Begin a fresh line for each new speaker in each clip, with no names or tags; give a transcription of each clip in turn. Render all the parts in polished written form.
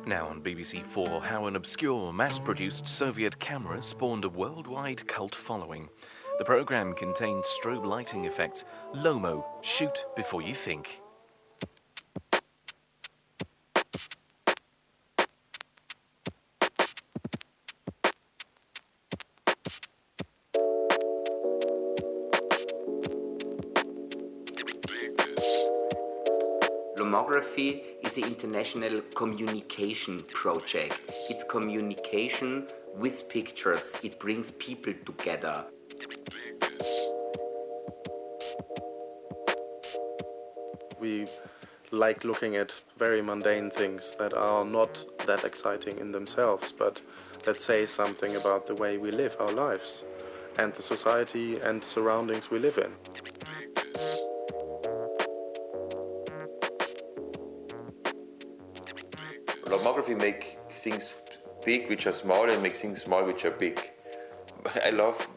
Now on BBC4, how an obscure, mass-produced Soviet camera spawned a worldwide cult following. The programme contained strobe lighting effects. Lomo, shoot before you think.
Lomography is an international communication project. It's communication with pictures. It brings people together.
We like looking at very mundane things that are not that exciting in themselves, but that say something about the way we live our lives and the society and surroundings we live in.
Lomography makes things big which are small and makes things small which are big. I love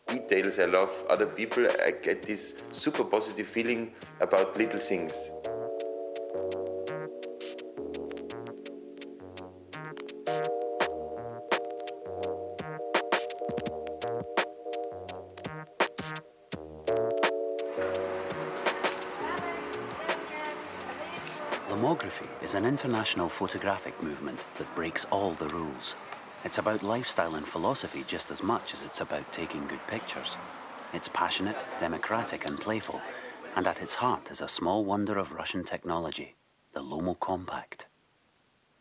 details, I love other people, I get this super positive feeling about little things.
Lomography is an international photographic movement that breaks all the rules. It's about lifestyle and philosophy just as much as it's about taking good pictures. It's passionate, democratic and playful, and at its heart is a small wonder of Russian technology, the Lomo Compact.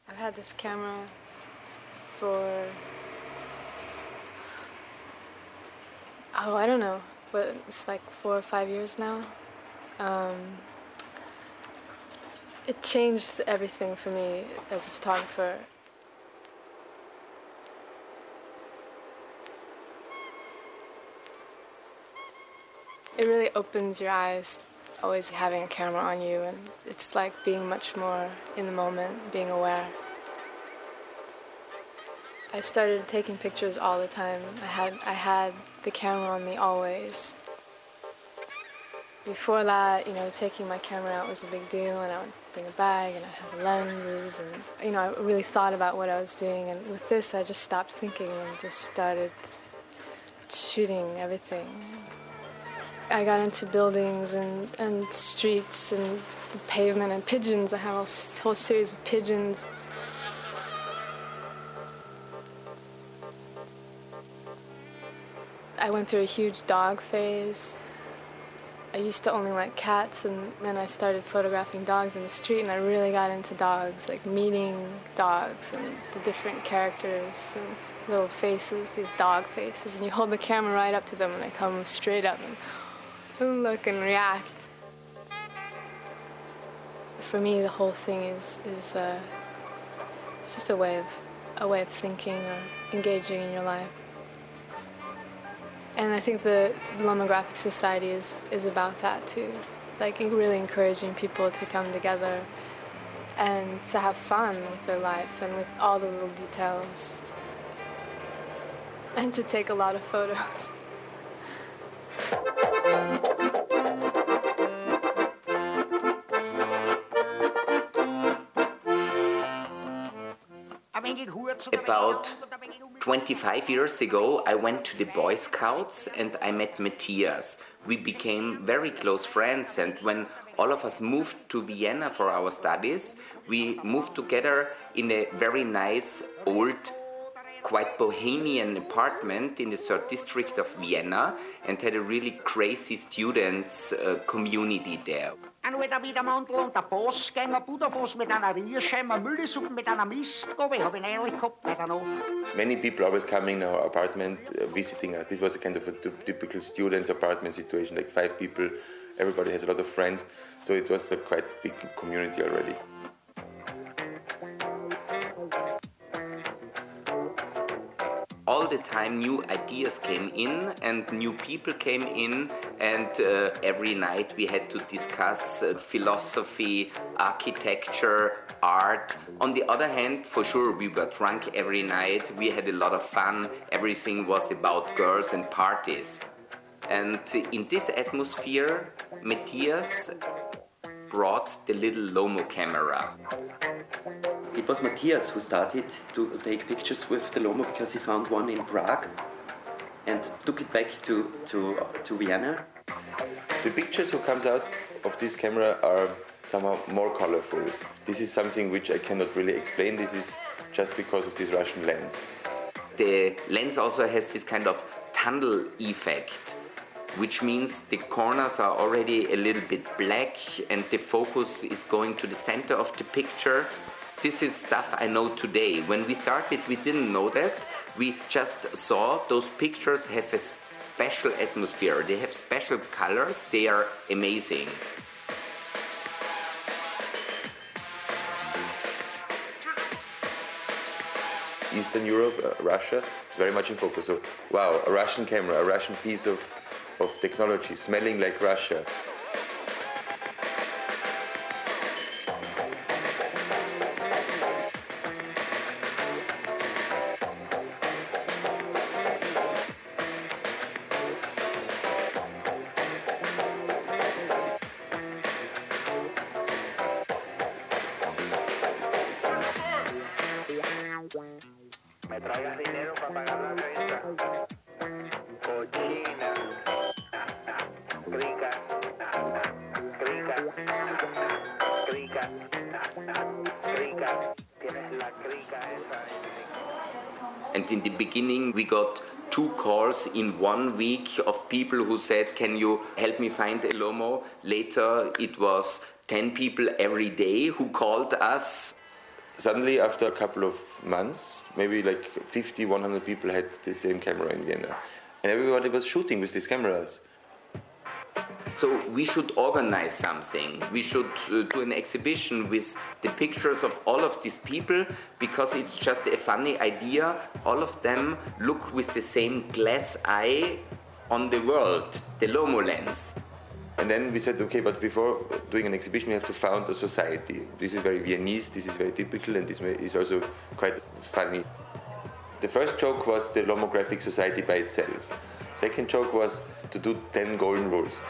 I've had this camera for, I don't know, but it's like 4 or 5 years now. It changed everything for me as a photographer. It really opens your eyes, always having a camera on you, and it's like being much more in the moment, being aware. I started taking pictures all the time. I had the camera on me always. Before that, taking my camera out was a big deal, and I would bring a bag and I'd have lenses, and I really thought about what I was doing. And with this, I just stopped thinking and just started shooting everything. I got into buildings and streets and the pavement and pigeons. I have a whole series of pigeons. I went through a huge dog phase. I used to only like cats, and then I started photographing dogs in the street, and I really got into dogs, like meeting dogs and the different characters and little faces, these dog faces, and you hold the camera right up to them and they come straight up and look and react. For me, the whole thing is it's just a way of thinking or engaging in your life. And I think the Lomographic Society is about that too, like really encouraging people to come together and to have fun with their life and with all the little details, and to take a lot of photos.
About 25 years ago, I went to the Boy Scouts and I met Matthias. We became very close friends, and when all of us moved to Vienna for our studies, we moved together in a very nice, old, quite bohemian apartment in the 3rd district of Vienna, and had a really crazy students community there.
Many people always coming in our apartment visiting us. This was a kind of a typical student apartment situation, like 5 people. Everybody has a lot of friends, so it was a quite big community already.
All the time new ideas came in and new people came in, and every night we had to discuss philosophy, architecture, art. On the other hand, for sure, we were drunk every night, we had a lot of fun, everything was about girls and parties. And in this atmosphere, Matthias brought the little Lomo camera.
It was Matthias who started to take pictures with the Lomo because he found one in Prague and took it back to Vienna.
The pictures who comes out of this camera are somehow more colorful. This is something which I cannot really explain. This is just because of this Russian lens.
The lens also has this kind of tunnel effect, which means the corners are already a little bit black and the focus is going to the center of the picture. This is stuff I know today. When we started, we didn't know that. We just saw those pictures have a special atmosphere. They have special colors. They are amazing.
Eastern Europe, Russia, it's very much in focus. So, wow, a Russian camera, a Russian piece of technology, smelling like Russia.
Me traigas dinero para pagar la renta. Cochina. Crica. Crica. Crica. Crica. Tienes la crica esa.
And in the beginning we got 2 calls in 1 week of people who said, can you help me find a Lomo? Later it was 10 people every day who called us.
Suddenly, after a couple of months, maybe like 50, 100 people had the same camera in Vienna. And everybody was shooting with these cameras.
So we should organize something. We should do an exhibition with the pictures of all of these people, because it's just a funny idea. All of them look with the same glass eye on the world, the Lomo lens.
And then we said, okay, but before doing an exhibition, we have to found a society. This is very Viennese, this is very typical, and this is also quite funny. The first joke was the Lomographic Society by itself. Second joke was to do 10 golden rules.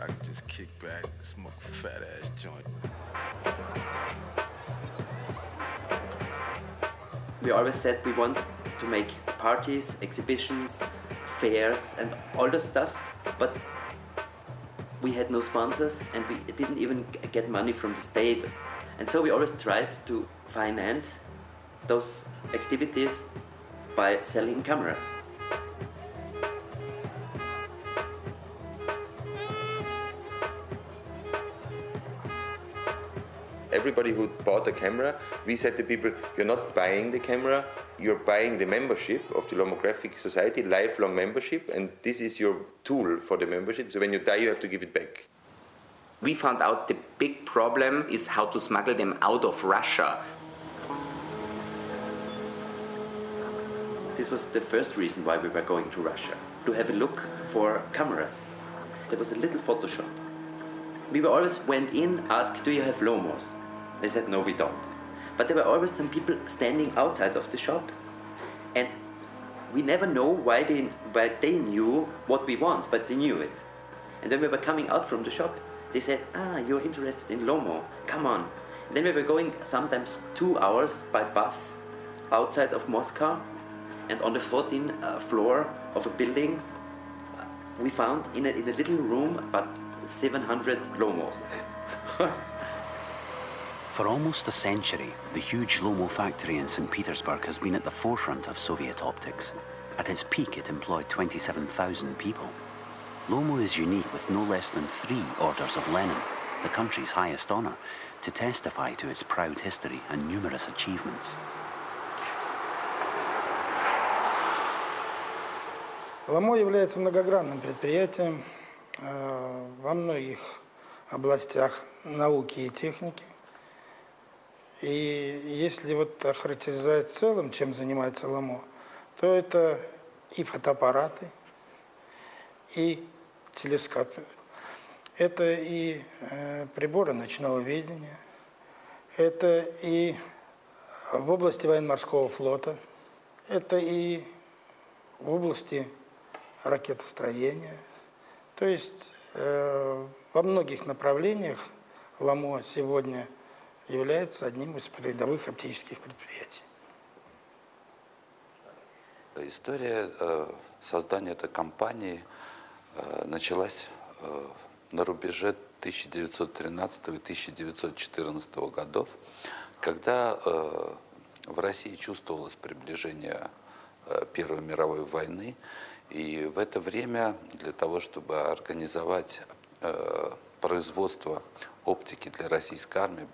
I could just kick back, smoke a fat ass joint.
We always said we want to make parties, exhibitions, fairs and all the stuff, but we had no sponsors and we didn't even get money from the state. And so we always tried to finance those activities by selling cameras.
Everybody who bought a camera, we said to people, you're not buying the camera, you're buying the membership of the Lomographic Society, lifelong membership, and this is your tool for the membership, so when you die you have to give it back.
We found out the big problem is how to smuggle them out of Russia.
This was the first reason why we were going to Russia, to have a look for cameras. There was a little photo shop. We always went in, asked, do you have Lomos? They said, no, we don't. But there were always some people standing outside of the shop, and we never know why they knew what we want, but they knew it. And when we were coming out from the shop, they said, you're interested in Lomo, come on. And then we were going sometimes 2 hours by bus outside of Moscow, and on the 14th floor of a building, we found in a little room about 700 Lomos.
For almost a century, the huge Lomo factory in St. Petersburg has been at the forefront of Soviet optics. At its peak, it employed 27,000 people. Lomo is unique with no less than 3 orders of Lenin, the country's highest honor, to testify to its proud history and numerous achievements.
Lomo является многогранным предприятием во многих областях науки и техники. И если вот охарактеризовать в целом, чем занимается Lomo, то это и фотоаппараты, и телескопы, это и приборы ночного видения, это и в области военно-морского флота, это и в области ракетостроения. То есть во многих направлениях Lomo сегодня является одним из передовых оптических предприятий.
История создания этой компании началась на рубеже 1913 и 1914 годов, когда в России чувствовалось приближение Первой мировой войны, и в это время для того, чтобы организовать производство оптики для российской армии,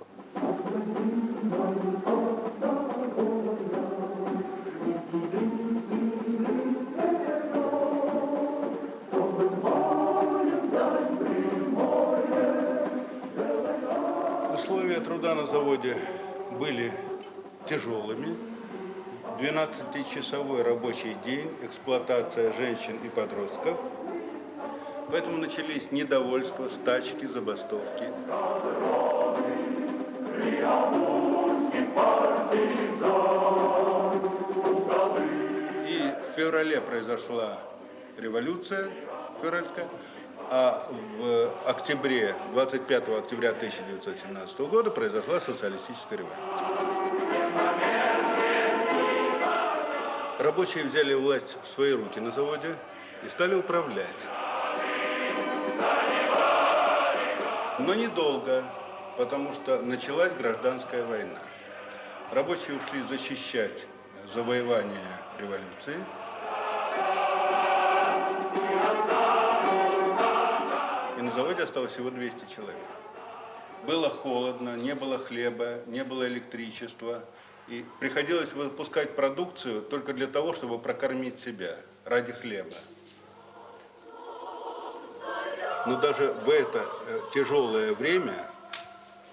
условия труда на заводе были тяжелыми. 12-часовой рабочий день, эксплуатация женщин и подростков. Поэтому начались недовольства, стачки, забастовки. И в феврале произошла революция февральская, а в октябре, 25 октября 1917 года произошла социалистическая революция. Рабочие взяли власть в свои руки на заводе и стали управлять. Но недолго, потому что началась гражданская война. Рабочие ушли защищать завоевание революции. И на заводе осталось всего 200 человек. Было холодно, не было хлеба, не было электричества. И приходилось выпускать продукцию только для того, чтобы прокормить себя, ради хлеба. Но даже в это тяжелое время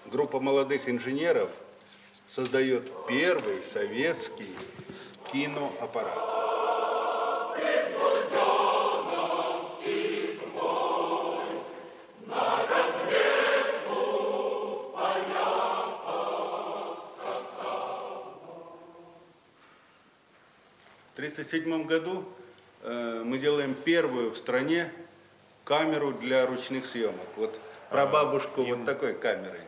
группа молодых инженеров создает первый советский киноаппарат. В 1937 году мы делаем первую в стране камеру для ручных съемок. Вот прабабушку вот такой камерой.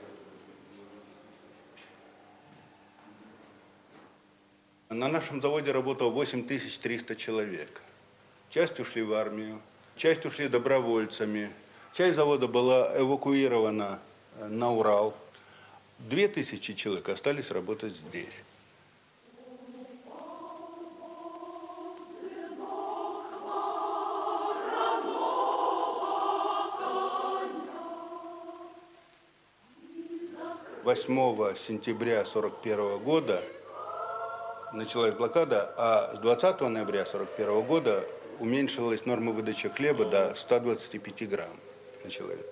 На нашем заводе работало 8300 человек. Часть ушли в армию, часть ушли добровольцами. Часть завода была эвакуирована на Урал. 2000 человек остались работать здесь. С 8 сентября 1941 года началась блокада, а с 20 ноября 1941 года уменьшилась норма выдачи хлеба до 125 грамм на человека.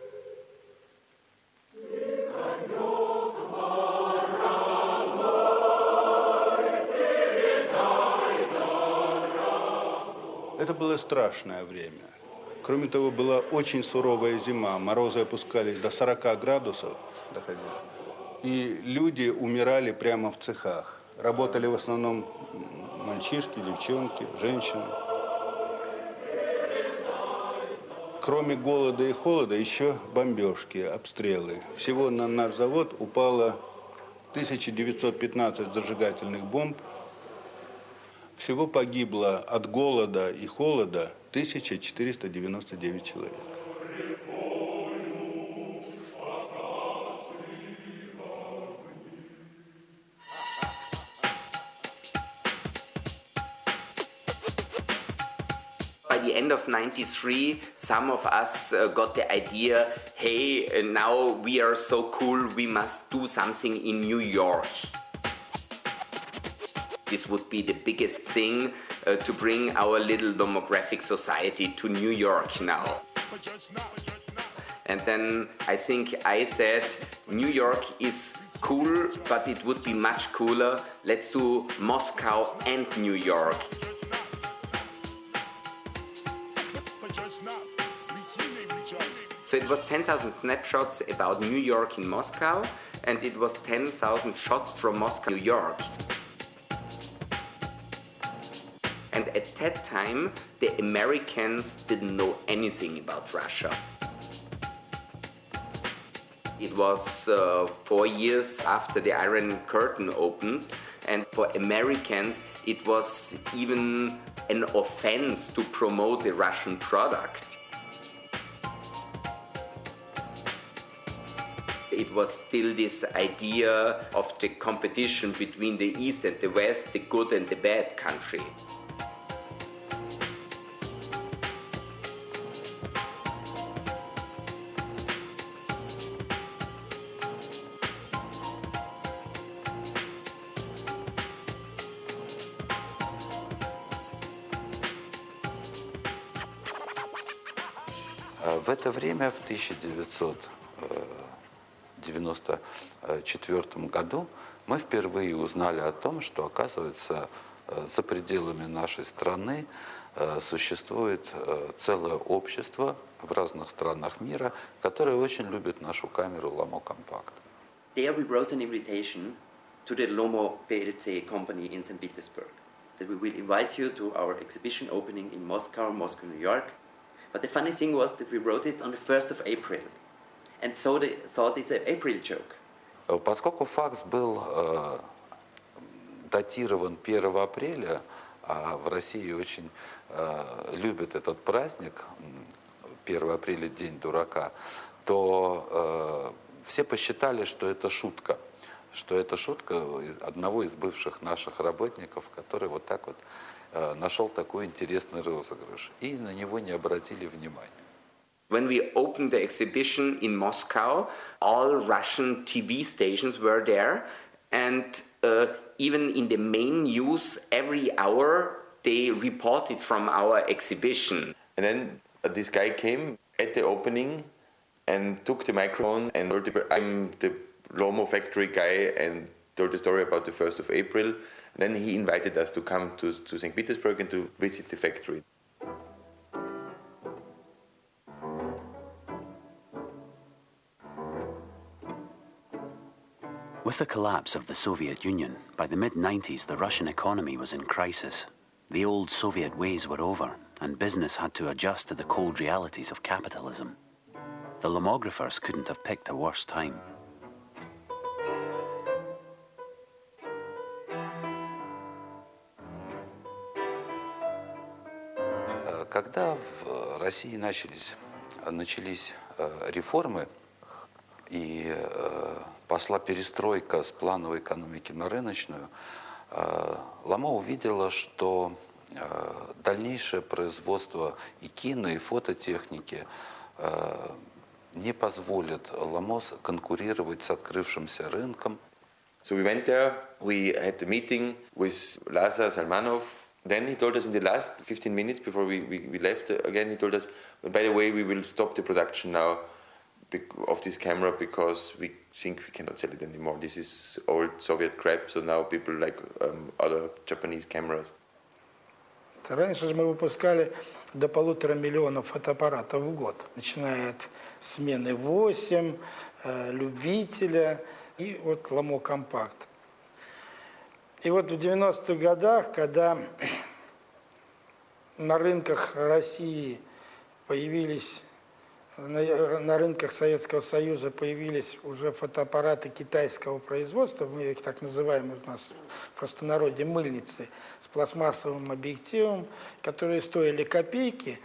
Это было страшное время. Кроме того, была очень суровая зима, морозы опускались до 40 градусов, доходили. И люди умирали прямо в цехах. Работали в основном мальчишки, девчонки, женщины. Кроме голода и холода, еще бомбежки, обстрелы. Всего на наш завод упало 1915 зажигательных бомб. Всего погибло от голода и холода 1499 человек.
By the end of '93, some of us got the idea, hey, now we are so cool, we must do something in New York. This would be the biggest thing to bring our little demographic society to New York now. And then I think I said, New York is cool, but it would be much cooler. Let's do Moscow and New York. So it was 10,000 snapshots about New York in Moscow, and it was 10,000 shots from Moscow, New York. And at that time, the Americans didn't know anything about Russia. It was 4 years after the Iron Curtain opened, and for Americans, it was even an offense to promote a Russian product. It was still this idea of the competition between the East and the West, the good and the bad country.
В это время, в 1994 году, мы впервые узнали о том, что, оказывается, за пределами нашей страны существует целое общество в разных странах мира, которое очень любит нашу камеру Lomo Compact.
There we wrote an invitation to the Lomo PLC company in St. Petersburg that we will invite you to our exhibition opening in Moscow, New York. But the funny thing was that we wrote it on the 1st of April. And so they thought it's an April joke.
Поскольку факс был датирован 1 апреля, а в России очень любят этот праздник, 1 апреля, День дурака, то все посчитали, что это шутка одного из бывших наших работников, который вот так вот нашел такой интересный розыгрыш, и на него не обратили внимания.
When we opened the exhibition in Moscow, all Russian TV stations were there, and even in the main news, every hour they reported from our exhibition.
And then this guy came at the opening and took the microphone and told people, I'm the Lomo factory guy, and told the story about the 1st of April. And then he invited us to come to St. Petersburg and to visit the factory.
With the collapse of the Soviet Union, by the mid-90s the Russian economy was in crisis. The old Soviet ways were over, and business had to adjust to the cold realities of capitalism. The Lomographers couldn't have picked a worse time.
Когда в России начались реформы и пошла перестройка с плановой экономики на рыночную, Lomo увидела, что дальнейшее производство и кино, и фототехники не позволит Lomo конкурировать с открывшимся рынком.
So we went there, we had a meeting with Lazar Salmanov. Then he told us in the last 15 minutes before we left again, he told us, by the way, we will stop the production now of this camera because we think we cannot sell it anymore. This is old Soviet crap, so now people like other Japanese cameras.
Раньше же мы выпускали до 1,5 миллиона фотоаппаратов в год, начиная от смены 8, любителя и вот Lomo Compact. И вот в 90-х годах, когда на рынках России появились, на рынках Советского Союза появились уже фотоаппараты китайского производства, мы их так называем у нас в простонародье мыльницы, с пластмассовым объективом, которые стоили копейки,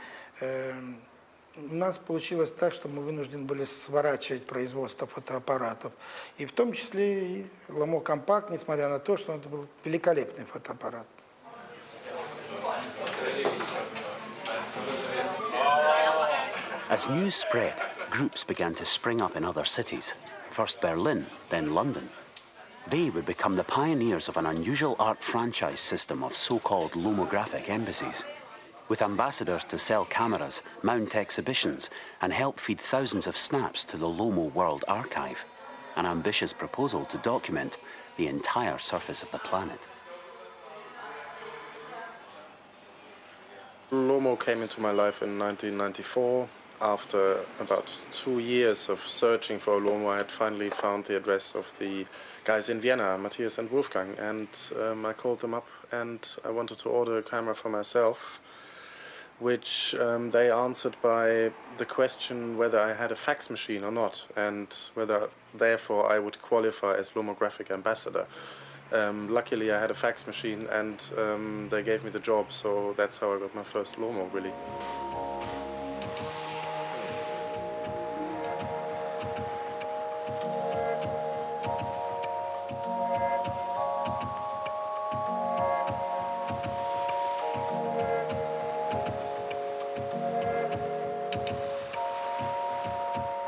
у нас получилось так, что мы вынуждены были сворачивать производство фотоаппаратов. И в том числе и Lomo Compact, несмотря на то, что это был великолепный фотоаппарат.
As news spread, groups began to spring up in other cities. First Berlin, then London. They would become the pioneers of an unusual art franchise system of so-called lomographic embassies. with ambassadors to sell cameras, mount exhibitions, and help feed thousands of snaps to the Lomo World Archive, an ambitious proposal to document the entire surface of the planet.
Lomo came into my life in 1994. After about 2 years of searching for Lomo, I had finally found the address of the guys in Vienna, Matthias and Wolfgang, and I called them up and I wanted to order a camera for myself, which they answered by the question whether I had a fax machine or not, and whether therefore I would qualify as Lomographic ambassador. Luckily I had a fax machine and they gave me the job, so that's how I got my first Lomo, really.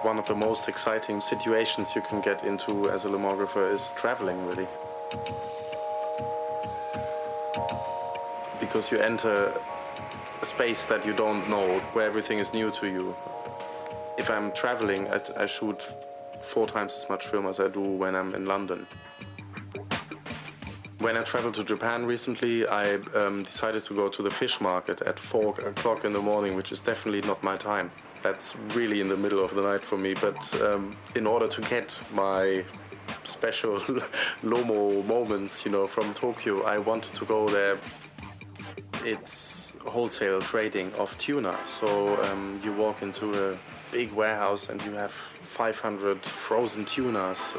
One of the most exciting situations you can get into as a lomographer is traveling, really. Because you enter a space that you don't know, where everything is new to you. If I'm traveling, I shoot 4 times as much film as I do when I'm in London. When I traveled to Japan recently, I decided to go to the fish market at 4 o'clock in the morning, which is definitely not my time. That's really in the middle of the night for me, but in order to get my special Lomo moments, you know, from Tokyo, I wanted to go there. It's wholesale trading of tuna, so you walk into a big warehouse and you have 500 frozen tunas,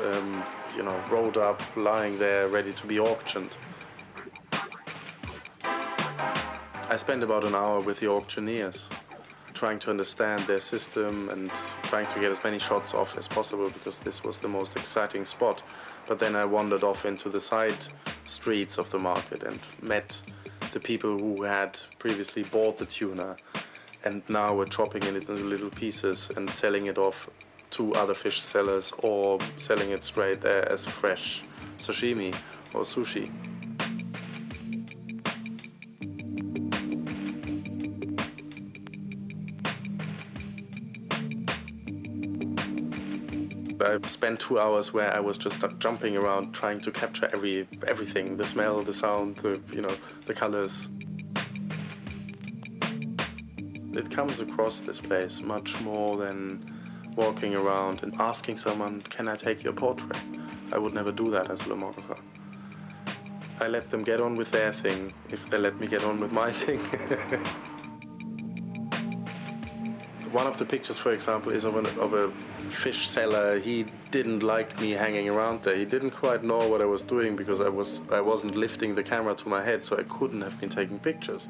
you know, rolled up, lying there, ready to be auctioned. I spent about an hour with the auctioneers, trying to understand their system and trying to get as many shots off as possible, because this was the most exciting spot. But then I wandered off into the side streets of the market and met the people who had previously bought the tuna and now were chopping it into little pieces and selling it off to other fish sellers or selling it straight there as fresh sashimi or sushi. I spent 2 hours where I was just jumping around trying to capture everything, the smell, the sound, the colors. It comes across this place much more than walking around and asking someone, can I take your portrait? I would never do that as a lomographer. I let them get on with their thing if they let me get on with my thing. One of the pictures, for example, is of a fish seller. He didn't like me hanging around there. He didn't quite know what I was doing because I wasn't lifting the camera to my head, so I couldn't have been taking pictures.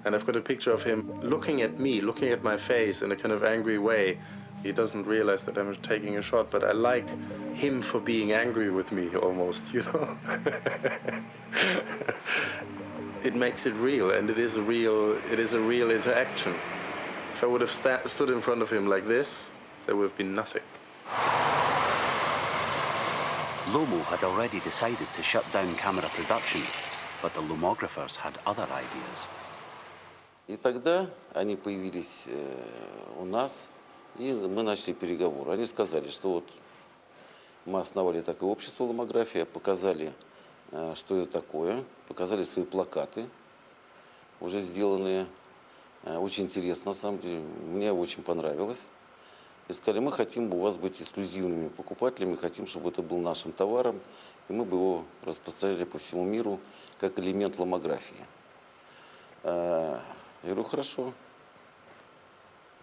And I've got a picture of him looking at me, looking at my face in a kind of angry way. He doesn't realize that I'm taking a shot, but I like him for being angry with me almost, you know? It makes it real, and it is a real interaction. If I would have stood in front of him like this, there would have been nothing.
Lomo had already decided to shut down camera production, but the lomographers had other ideas.
И тогда они появились у нас, и мы начали переговоры. Они сказали, что вот мы основали такое общество ломография, показали, что это такое, показали свои плакаты, уже сделанные. Очень интересно, на самом деле, мне очень понравилось. И сказали, мы хотим у вас быть эксклюзивными покупателями, хотим, чтобы это был нашим товаром, и мы бы его распространяли по всему миру как элемент ломографии. Я говорю, хорошо,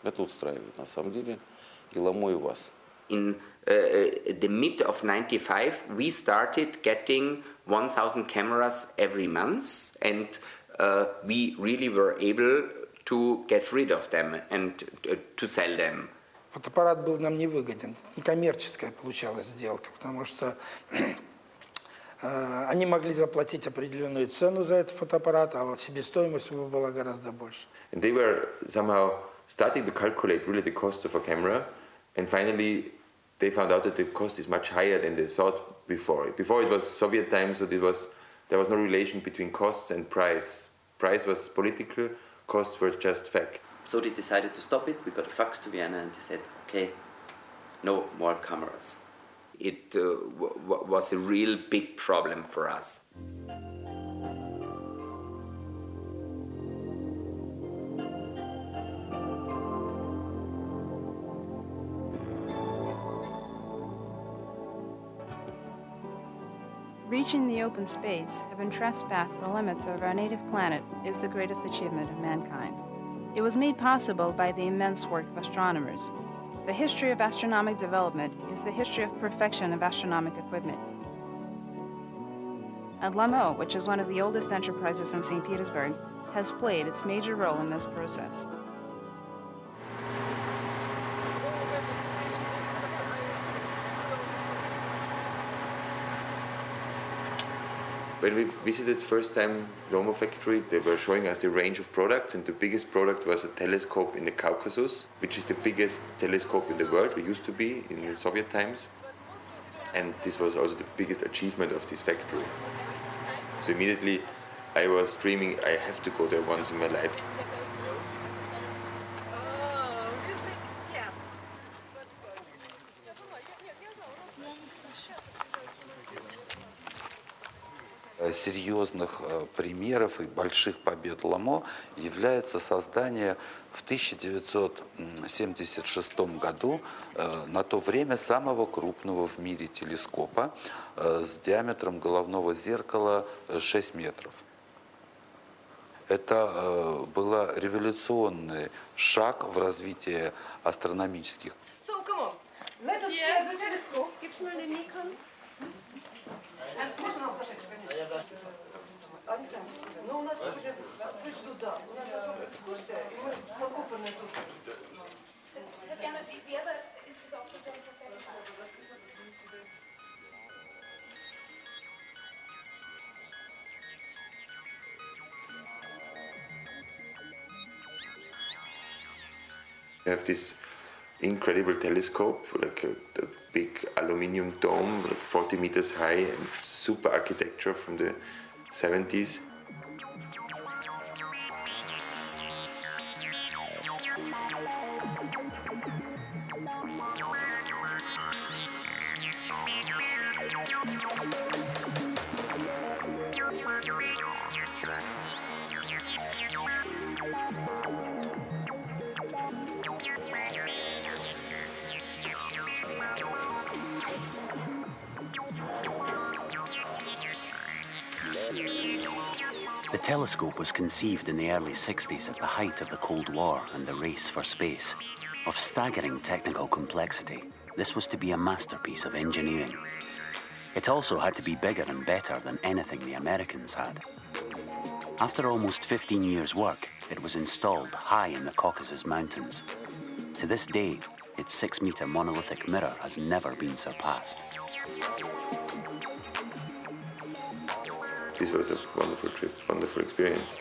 это устраивает, на самом деле, и Lomo, и вас.
In the mid of 95, we started getting 1,000 cameras every month, and we really were able to get rid of them and to sell them.
Фотоаппарат был нам невыгоден, некоммерческая получалась сделка, потому что они могли заплатить определенную цену за этот фотоаппарат, а вот себестоимость его была гораздо больше.
And they were somehow starting to calculate really the cost of a camera, and finally they found out that the cost is much higher than they thought before. Before it was Soviet times, so there was no relation between costs and price. Price was political, costs were just fact.
So they decided to stop it. We got a fax to Vienna and they said, okay, no more cameras.
It was a real big problem for us.
Reaching the open space, having trespassed the limits of our native planet, is the greatest achievement of mankind. It was made possible by the immense work of astronomers. The history of astronomic development is the history of perfection of astronomic equipment. And Lomo, which is one of the oldest enterprises in St. Petersburg, has played its major role in this process.
When we visited first time Lomo factory, they were showing us the range of products, and the biggest product was a telescope in the Caucasus, which is the biggest telescope in the world, or used to be in the Soviet times. And this was also the biggest achievement of this factory. So immediately I was dreaming, I have to go there once in my life.
Серьезных примеров и больших побед Lomo является создание в 1976 году на то время самого крупного в мире телескопа с диаметром головного зеркала 6 метров. Это был революционный шаг в развитии астрономических.
So, come on. Let us see the telescope. Gibst du mir den Nikon? Можно нам зажечь, конечно. Александр, но у нас сегодня ключ туда. У нас особая экскурсия, и мы закопанные тут. Татьяна, Вера ist gesagt, dass
We have this incredible telescope, like a big aluminium dome, like 40 meters high, and super architecture from the 70s.
The telescope was conceived in the early 60s at the height of the Cold War and the race for space. Of staggering technical complexity, this was to be a masterpiece of engineering. It also had to be bigger and better than anything the Americans had. After almost 15 years' work, it was installed high in the Caucasus Mountains. To this day, its 6-meter monolithic mirror has never been surpassed.
This was a wonderful trip, wonderful experience.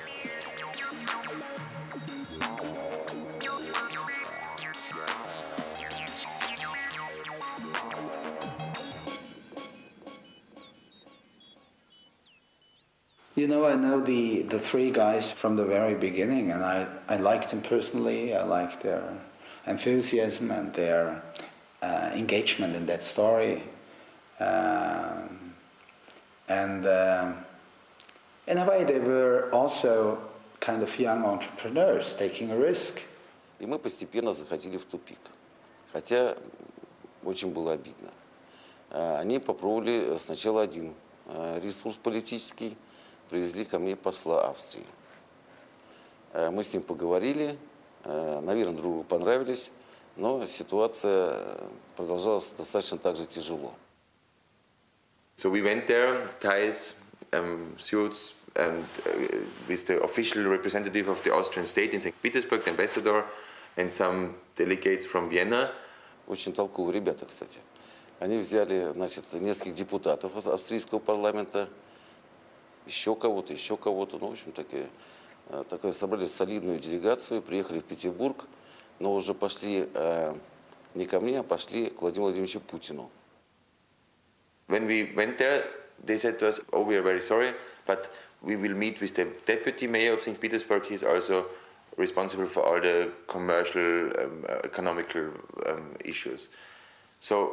You know, I know the three guys from the very beginning, and I liked them personally. I liked their enthusiasm and their engagement in that story. In a way, they were also kind of young entrepreneurs taking a risk.
И мы постепенно заходили в тупик, хотя очень было обидно. Они попробовали сначала один ресурс политический, привезли ко мне посла Австрии. Мы с ним поговорили, наверное, друг другу понравились, но ситуация продолжалась достаточно так же тяжело.
So we went there, ties, suits, and with the official representative of the Austrian state in St. Petersburg, the ambassador, and some delegates from Vienna.
Очень толковые ребята, кстати. Они взяли, значит, нескольких депутатов австрийского парламента, еще кого-то. Ну, в общем, такая собрали солидную делегацию, приехали в Петербург, но уже пошли не ко мне, а пошли к Владимиру Владимировичу Путину.
When we went there, they said to us, "Oh, we are very sorry, but we will meet with the deputy mayor of St. Petersburg. He's also responsible for all the commercial, economical issues. So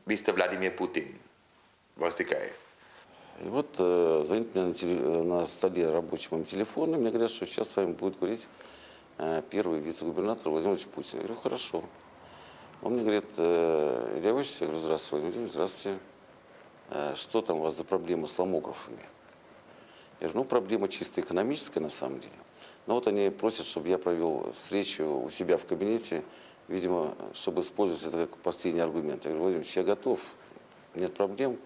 Mr. Vladimir Putin was the guy.
И вот звонит мне на столе рабочий моим телефон, и мне говорят, что сейчас с вами будет говорить первый вице-губернатор Владимир Владимирович Путин. Я говорю, хорошо. Он мне говорит, Илья Ильич, я говорю, здравствуйте, Владимир Владимирович, здравствуйте. Что там у вас за проблемы с ломографами? Я говорю, ну, проблема чисто экономическая на самом деле. Но вот они просят, чтобы я провел встречу у себя в кабинете, видимо, чтобы использовать это как последний аргумент. Я говорю, Владимир Ильич, я готов, нет проблем.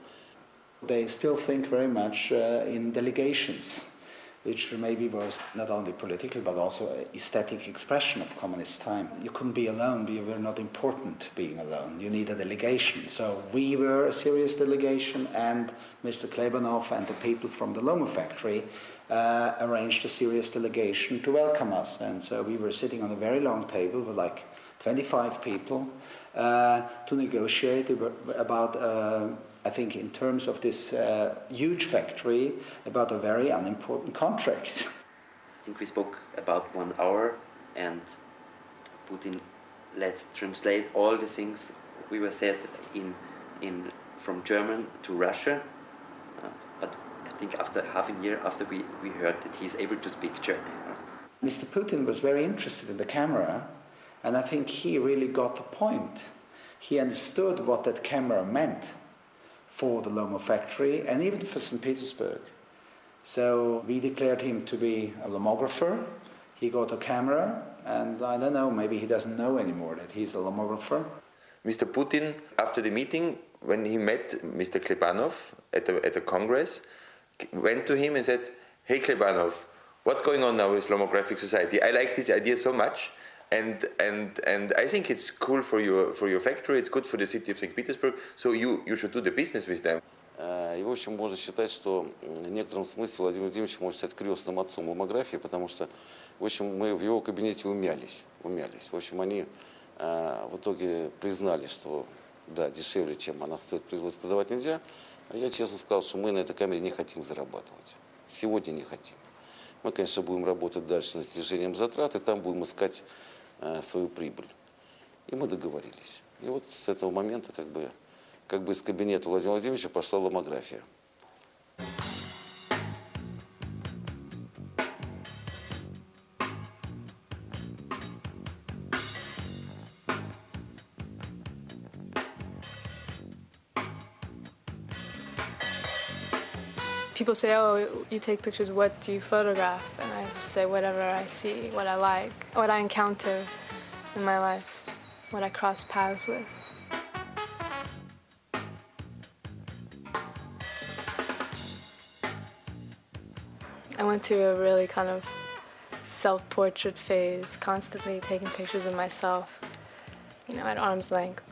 They still think very much in delegations, which maybe was not only political but also an aesthetic expression of communist time. You couldn't be alone, you were not important being alone. You need a delegation. So we were a serious delegation, and Mr. Klebanov and the people from the Lomo factory arranged a serious delegation to welcome us. And so we were sitting on a very long table with like 25 people to negotiate about I think in terms of this huge factory, about a very unimportant contract.
I think we spoke about 1 hour, and Putin let's translate all the things we were said from German to Russian. But I think after half a year after we heard that he's able to speak German.
Mr. Putin was very interested in the camera, and I think he really got the point. He understood what that camera meant for the Lomo factory and even for St. Petersburg. So we declared him to be a lomographer. He got a camera, and I don't know, maybe he doesn't know anymore that he's a lomographer.
Mr. Putin, after the meeting, when he met Mr. Klebanov at the Congress, went to him and said, hey Klebanov, what's going on now with Lomographic Society? I like this idea so much, and I think it's cool for your factory, it's good for the city of St. Petersburg, so you should do the business with them.
И, в общем, можно считать, что в некотором смысле Владимир Владимирович может стать крестным отцом ломографии, потому что, в общем, мы в его кабинете умялись. В общем, они в итоге признали, что, да, дешевле, чем она стоит производить, продавать нельзя. А я честно сказал, что мы на этой камере не хотим зарабатывать. Сегодня не хотим. Мы, конечно, будем работать дальше над снижением затрат, и там будем искать свою прибыль. И мы договорились. И вот с этого момента как бы из кабинета Владимира Владимировича пошла ломография.
People say, oh, you take pictures, what do you photograph? And I just say whatever I see, what I like, what I encounter in my life, what I cross paths with. I went through a really kind of self-portrait phase, constantly taking pictures of myself, you know, at arm's length.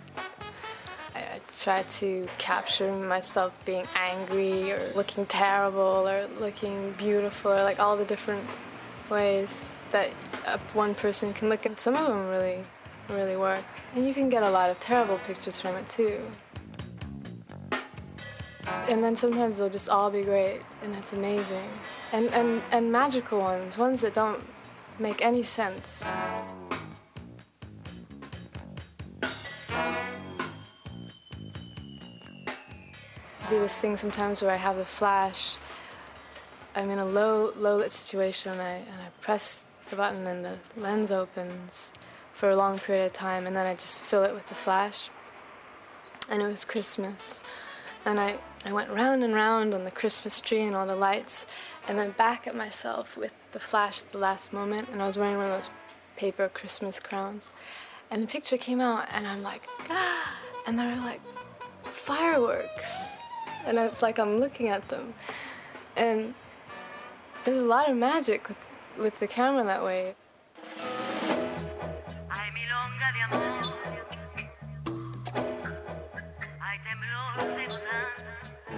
I tried to capture myself being angry or looking terrible or looking beautiful, or like all the different ways that one person can look, and some of them really work. And you can get a lot of terrible pictures from it too. And then sometimes they'll just all be great, and it's amazing. And magical ones that don't make any sense. I do this thing sometimes where I have the flash. I'm in a low lit situation, and I press the button and the lens opens for a long period of time, and then I just fill it with the flash. And it was Christmas. And I went round and round on the Christmas tree and all the lights, and then back at myself with the flash at the last moment, and I was wearing one of those paper Christmas crowns. And the picture came out, and I'm like, ah, and they're like fireworks. And it's like I'm looking at them. And there's a lot of magic with the camera that way.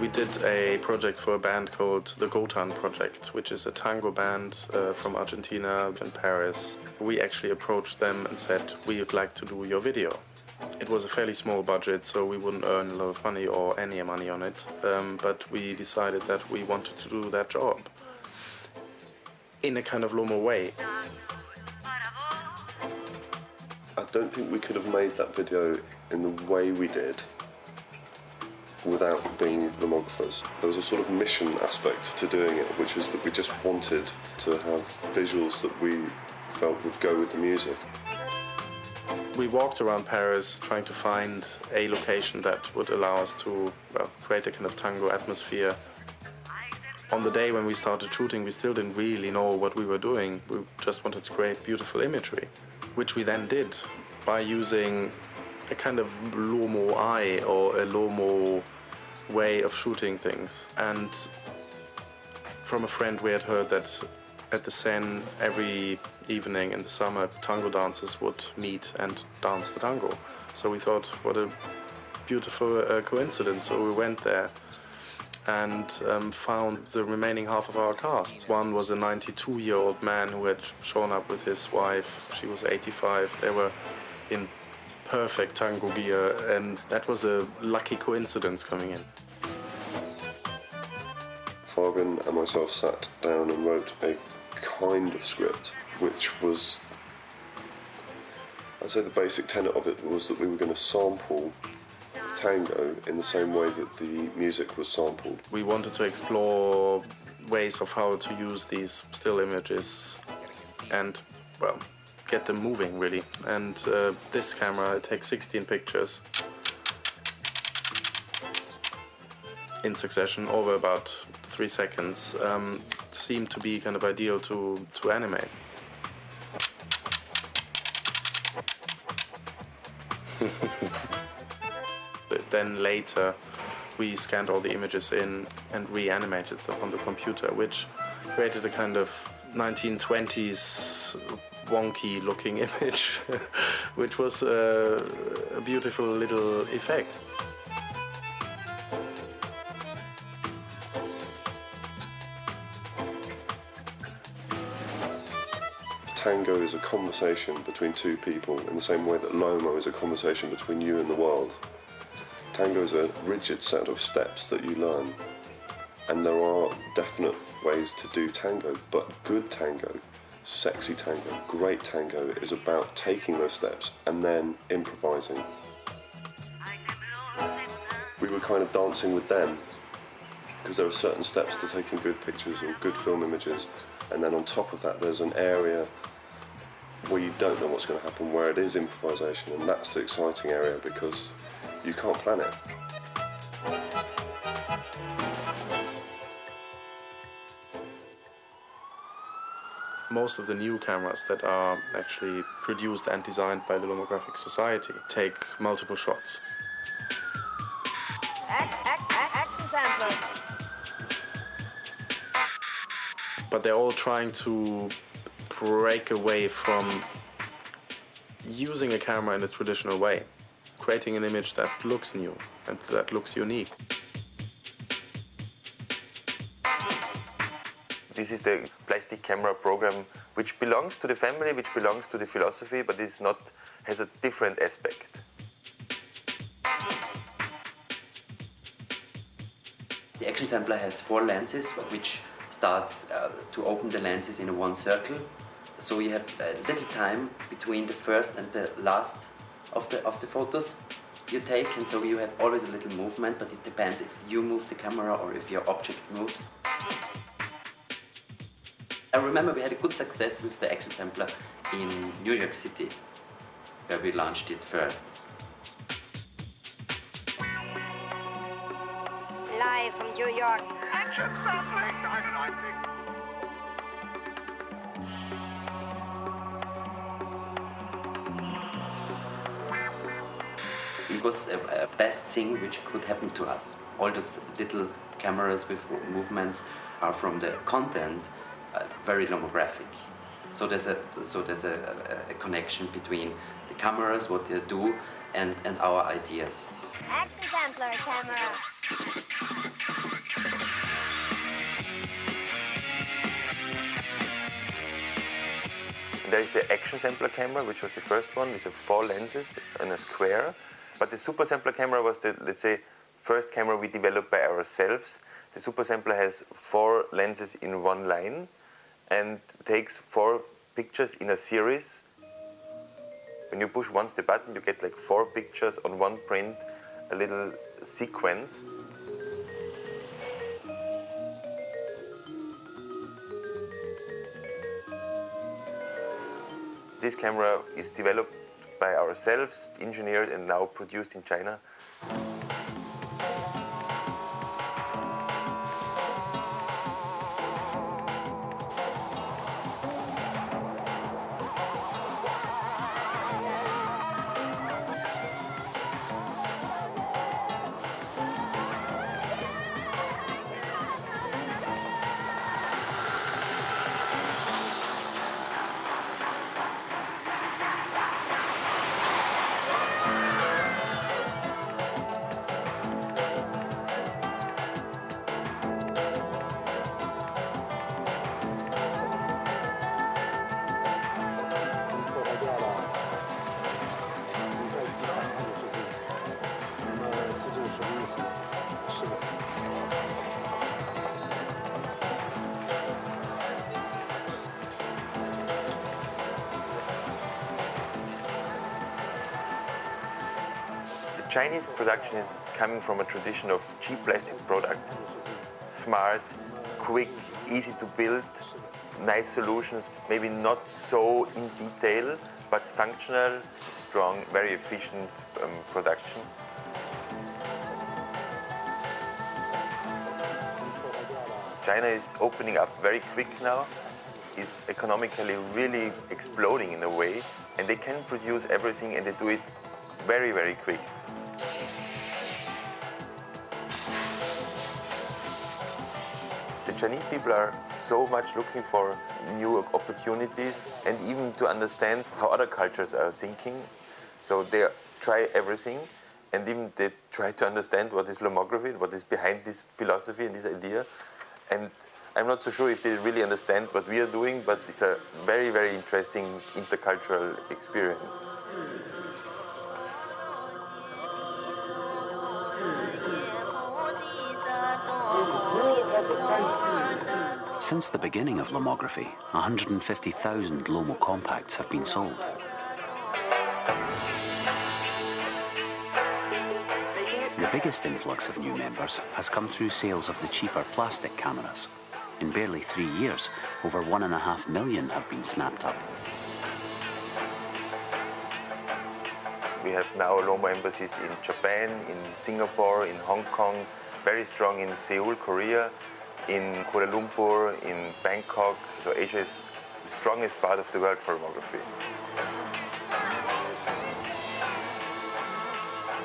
We did a project for a band called the Gotan Project, which is a tango band from Argentina in Paris. We actually approached them and said, we would like to do your video. It was a fairly small budget, so we wouldn't earn a lot of money or any money on it, but we decided that we wanted to do that job in a kind of Lomo way.
I don't think we could have made that video in the way we did without being filmographers. There was a sort of mission aspect to doing it, which is that we just wanted to have visuals that we felt would go with the music.
We walked around Paris trying to find a location that would allow us to create a kind of tango atmosphere. On the day when we started shooting, we still didn't really know what we were doing. We just wanted to create beautiful imagery, which we then did by using a kind of Lomo eye or a Lomo way of shooting things. And from a friend we had heard that at the Seine every evening in the summer tango dancers would meet and dance the tango. So we thought, what a beautiful coincidence. So we went there and found the remaining half of our cast. One was a 92-year-old man who had shown up with his wife. She was 85. They were in perfect tango gear, and that was a lucky coincidence coming in.
Fabian and myself sat down and wrote a kind of script, which was, I'd say the basic tenet of it was that we were going to sample tango in the same way that the music was sampled. We wanted to explore ways of how to use these still images and, well, get them moving, really. And this camera takes 16 pictures in succession over about 3 seconds. Seemed to be kind of ideal to animate. Then later we scanned all the images in and reanimated them on the computer, which created a kind of 1920s wonky looking image, which was a beautiful little effect. Tango is a conversation between two people in the same way that Lomo is a conversation between you and the world. Tango is a rigid set of steps that you learn, and there are definite ways to do tango, but good tango, sexy tango, great tango is about taking those steps and then improvising. We were kind of dancing with them, because there are certain steps to taking good pictures or good film images, and then on top of that there's an area where you don't know what's going to happen, where it is improvisation, and that's the exciting area because you can't plan it. Most of the new cameras that are actually produced and designed by the Lomographic Society take multiple shots.
Action sampler.
But they're all trying to break away from using a camera in a traditional way, creating an image that looks new and that looks unique.
This is the plastic camera program which belongs to the family, which belongs to the philosophy, but it's not, has a different aspect.
The action sampler has 4 lenses, which starts to open the lenses in one circle. So you have a little time between the first and the last of the photos you take, and so you have always a little movement, but it depends if you move the camera or if your object moves. I remember we had a good success with the action sampler in New York City, where we launched it first.
Live from New York. Action sampling 99.
It was a best thing which could happen to us. All those little cameras with movements are from the content very lomographic. So there's a connection between the cameras, what they do, and our ideas.
Action sampler camera.
There is the action sampler camera, which was the first one. These are 4 lenses in a square. But the super sampler camera was the, let's say, first camera we developed by ourselves. The super sampler has 4 lenses in one line and takes 4 pictures in a series. When you push once the button, you get like 4 pictures on one print, a little sequence. This camera is developed by ourselves, engineered and now produced in China. Chinese production is coming from a tradition of cheap plastic products, smart, quick, easy to build, nice solutions, maybe not so in detail, but functional, strong, very efficient production. China is opening up very quick now, is economically really exploding in a way, and they can produce everything and they do it very, very quick. The Chinese people are so much looking for new opportunities and even to understand how other cultures are thinking. So they try everything and even they try to understand what is lomography, what is behind this philosophy and this idea. And I'm not so sure if they really understand what we are doing, but it's a very, very interesting intercultural experience.
Since the beginning of lomography, 150,000 Lomo compacts have been sold. The biggest influx of new members has come through sales of the cheaper plastic cameras. In barely 3 years, over 1.5 million have been snapped up.
We have now Lomo embassies in Japan, in Singapore, in Hong Kong, very strong in Seoul, Korea, in Kuala Lumpur, in Bangkok. So Asia is the strongest part of the world for lomography.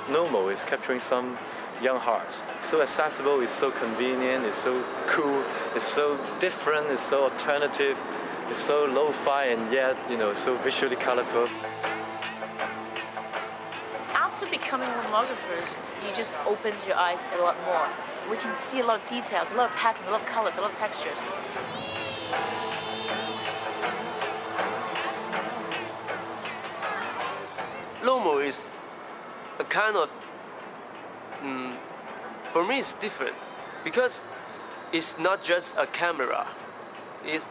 Lomo is capturing some young hearts. It's so accessible, it's so convenient, it's so cool, it's so different, it's so alternative, it's so lo-fi and yet, so visually colorful.
After becoming lomographers, you just opens your eyes a lot more. We can see a lot of details, a lot of patterns, a lot of colors, a lot of textures.
Lomo is a kind of, for me it's different because it's not just a camera. It's,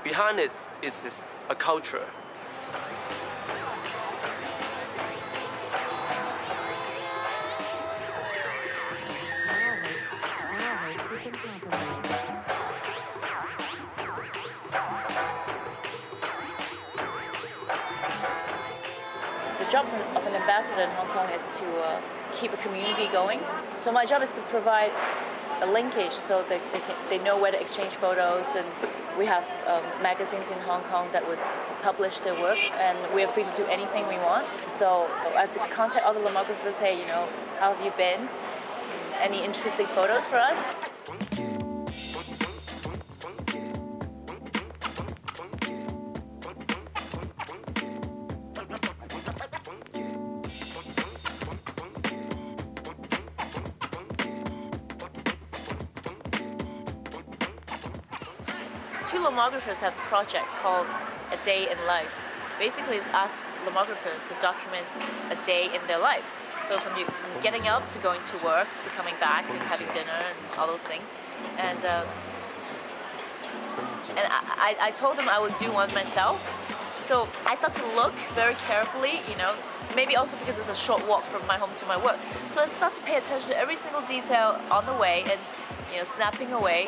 behind it is a culture.
The job of an ambassador in Hong Kong is to keep a community going. So my job is to provide a linkage so that they know where to exchange photos, and we have magazines in Hong Kong that would publish their work, and we are free to do anything we want. So I have to contact all the lomographers, hey, how have you been? Any interesting photos for us? Two lomographers have a project called A Day in Life. Basically, it's ask lomographers to document a day in their life. So from getting up to going to work to coming back and having dinner and all those things. And I told them I would do one myself. So I start to look very carefully, maybe also because it's a short walk from my home to my work. So I start to pay attention to every single detail on the way and, snapping away.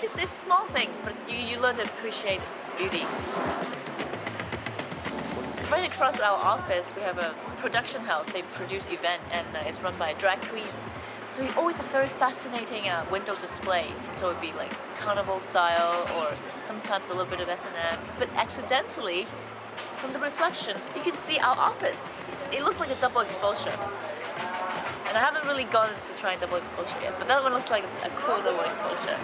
It's small things, but you learn to appreciate beauty. Right across our office, we have a production house. They produce event, and it's run by a drag queen. So we always have very fascinating window display. So it'd be like carnival style, or sometimes a little bit of S&M. But accidentally, from the reflection, you can see our office. It looks like a double exposure. And I haven't really gone into trying double exposure yet, but that one looks like a cool double exposure.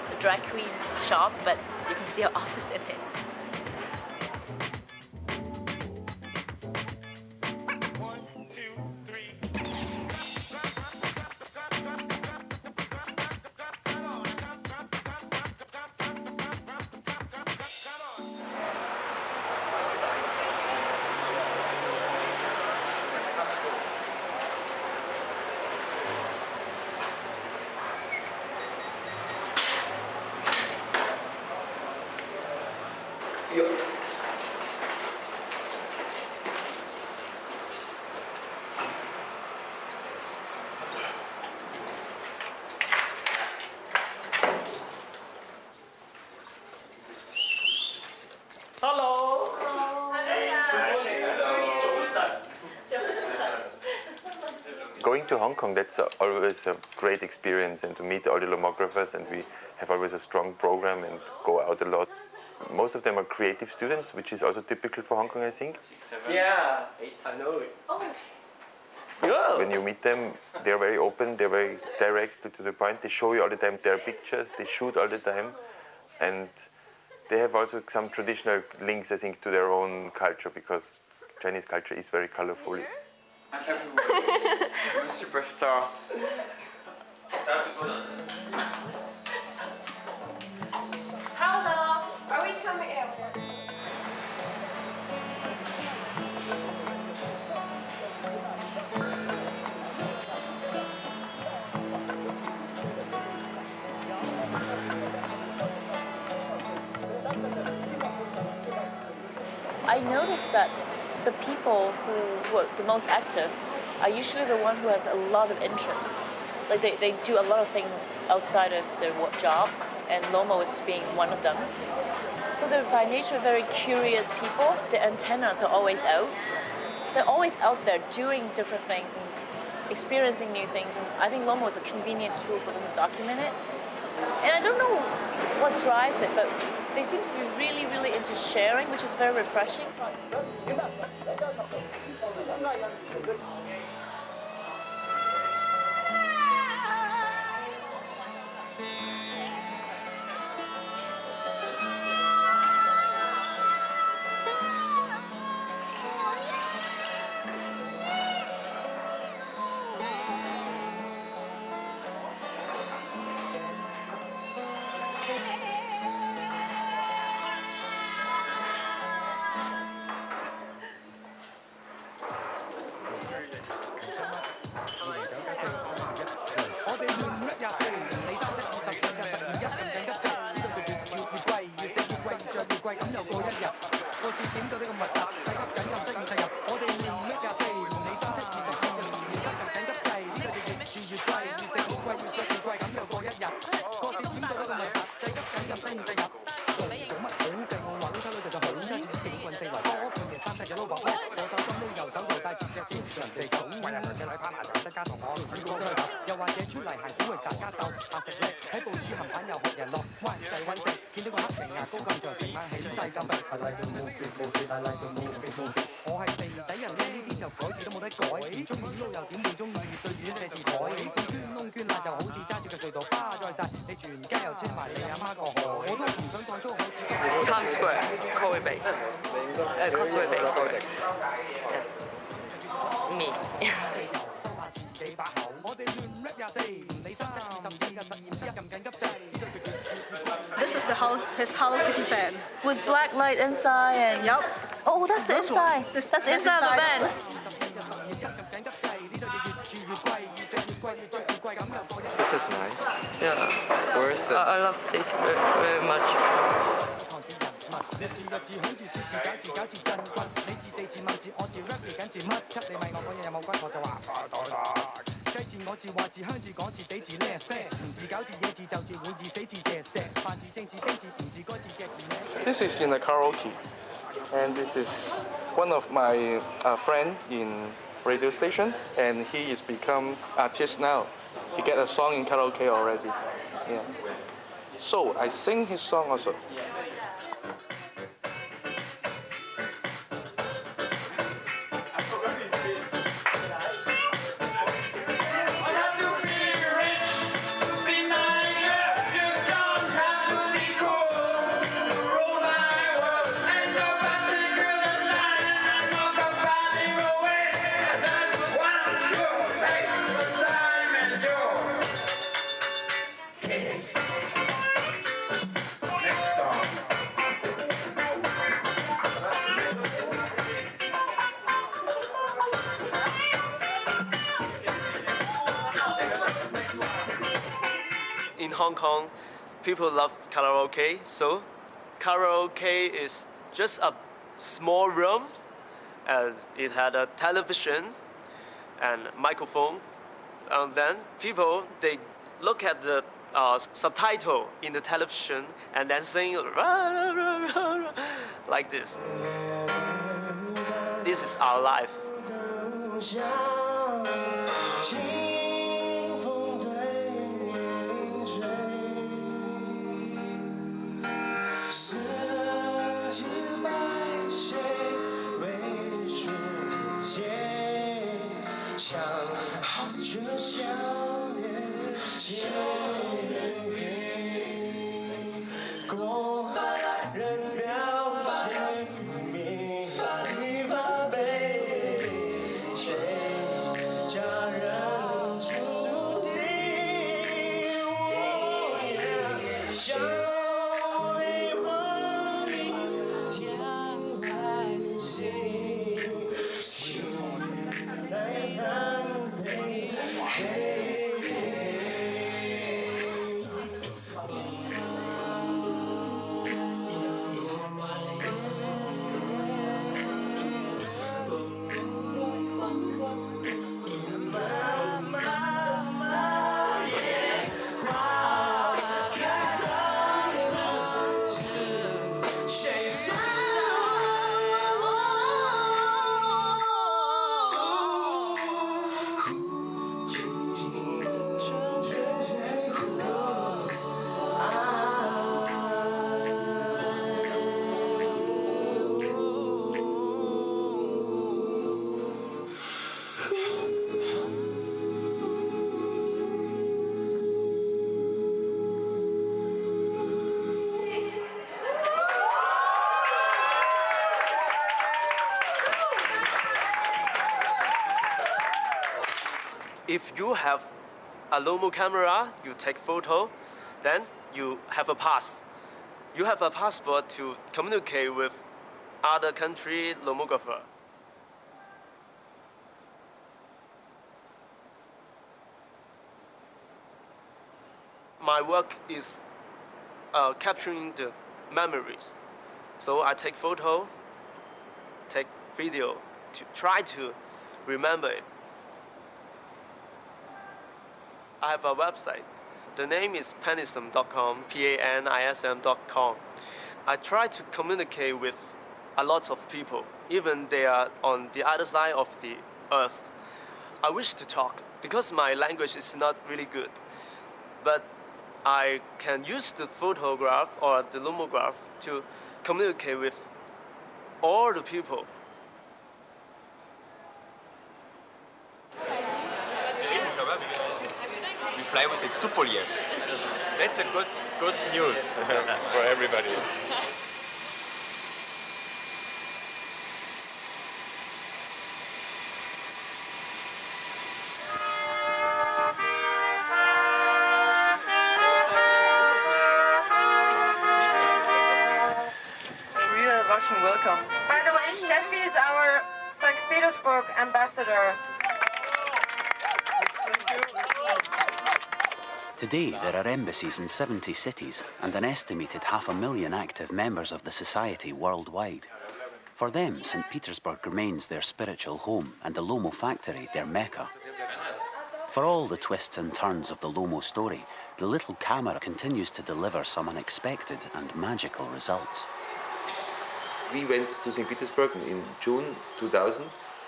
The drag queen's shop, but you can see our office in it.
Going to Hong Kong, that's always a great experience, and to meet all the lomographers, and we have always a strong program and go out a lot. Most of them are creative students, which is also typical for Hong Kong, I think.
Yeah, I know it.
When you meet them, they're very open, they're very direct to the point. They show you all the time their pictures, they shoot all the time, and they have also some traditional links, I think, to their own culture, because Chinese culture is very colorful.
I'm a superstar.
Are we coming out?
I noticed that the people who are the most active are usually the one who has a lot of interest. Like they do a lot of things outside of their work job, and Lomo is being one of them. So they're by nature very curious people. Their antennas are always out. They're always out there doing different things and experiencing new things. And I think Lomo is a convenient tool for them to document it. And I don't know what drives it, but they seem to be really, really into sharing, which is very refreshing.
Times Square, Causeway Bay, sorry. Yeah. Me.
This is his Hello Kitty fan.
With black light inside and...
Yep.
Oh, that's the inside. That's inside the van.
This is nice. Yeah. Where is it?
I love this very, very much.
This is in a karaoke, and this is one of my friend in radio station, and he is become artist now. He get a song in karaoke already. Yeah. So I sing his song also.
In Hong Kong, people love karaoke, so karaoke is just a small room, and it had a television and microphones, and then people, they look at the subtitle in the television and then sing like this. This is our life. If you have a Lomo camera, you take photo, then you have a pass. You have a passport to communicate with other country Lomographer. My work is capturing the memories. So I take photo, take video to try to remember it. I have a website. The name is panism.com, panism.com. I try to communicate with a lot of people, even they are on the other side of the earth. I wish to talk because my language is not really good, but I can use the photograph or the Lomograph to communicate with all the people.
We fly with the Tupolev. That's a good news for everybody.
Real Russian welcome. By the way, Steffi is our St. Petersburg ambassador.
Today, there are embassies in 70 cities and an estimated 500,000 active members of the society worldwide. For them, St. Petersburg remains their spiritual home and the Lomo factory their mecca. For all the twists and turns of the Lomo story, the little camera continues to deliver some unexpected and magical results.
We went to St. Petersburg in June 2000.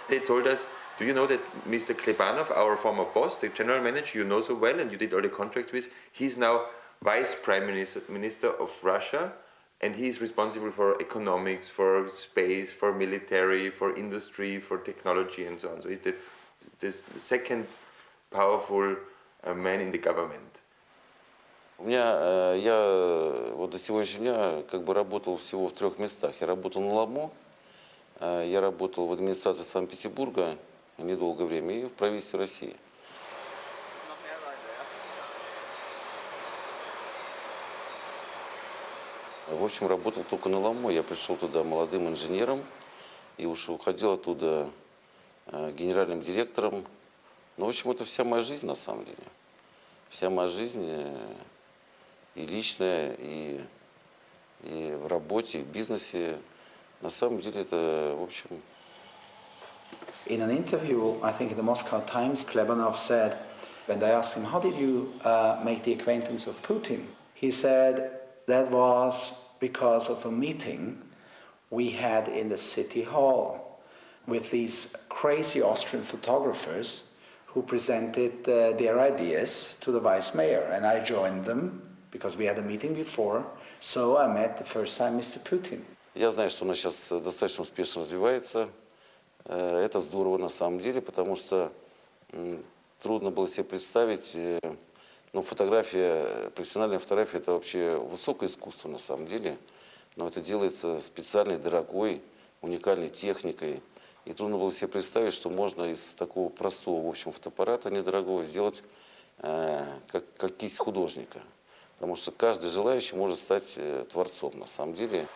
They told us, do you know that Mr. Klebanov, our former boss, the general manager you know so well and you did all the contracts with, he's now Vice Prime Minister of Russia, and he's responsible for economics, for space, for military, for industry, for technology and so on. So he's the second powerful man in the government.
Я вот до сегодняшнего дня как бы работал всего в 3 местах. Я работал на Ломо, я работал в администрации Санкт-Петербурга недолгое время и в правительстве России. В общем, работал только на Ломо. Я пришел туда молодым инженером и уж уходил оттуда генеральным директором. Ну, в общем, это вся моя жизнь на самом деле. Вся моя жизнь и личная, и в работе, и в бизнесе. На самом деле это, в общем...
In an interview, I think in the Moscow Times, Klebanov said, when they asked him, how did you make the acquaintance of Putin? He said, that was because of a meeting we had in the city hall with these crazy Austrian photographers who presented their ideas to the vice mayor. And I joined them because we had a meeting before, so I met the first time Mr. Putin.
Я знаю, что она сейчас достаточно успешно развивается. Это здорово на самом деле, потому что трудно было себе представить, но фотография, профессиональная фотография – это вообще высокое искусство на самом деле, но это делается специальной, дорогой, уникальной техникой. И трудно было себе представить, что можно из такого простого, в общем, фотоаппарата недорогого сделать как кисть художника. Потому что каждый желающий может стать творцом на самом деле.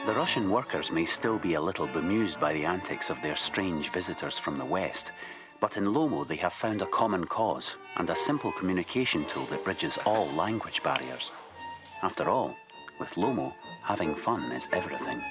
The Russian workers may still be a little bemused by the antics of their strange visitors from the West, but in Lomo they have found a common cause and a simple communication tool that bridges all language barriers. After all, with Lomo, having fun is everything.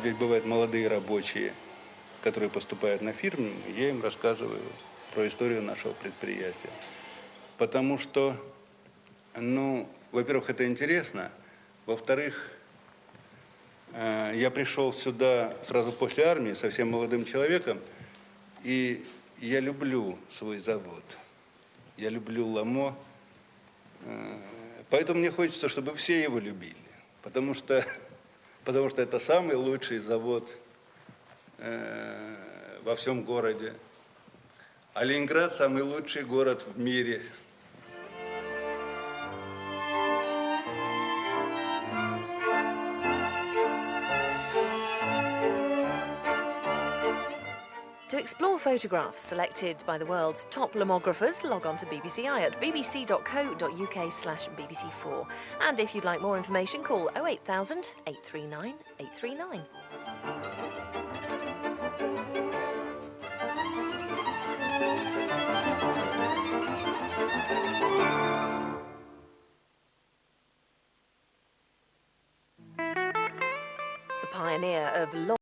Здесь бывают молодые рабочие, которые поступают на фирму, я им рассказываю про историю нашего предприятия. Потому что, ну, во-первых, это интересно, во-вторых, я пришел сюда сразу после армии, совсем молодым человеком, и я люблю свой завод, я люблю Ломо, поэтому мне хочется, чтобы все его любили, потому что это самый лучший завод во всем городе. А Ленинград – самый лучший город в мире.
To explore photographs selected by the world's top lomographers, log on to BBCi at bbc.co.uk/BBC4. And if you'd like more information, call 08000 839 839. The pioneer of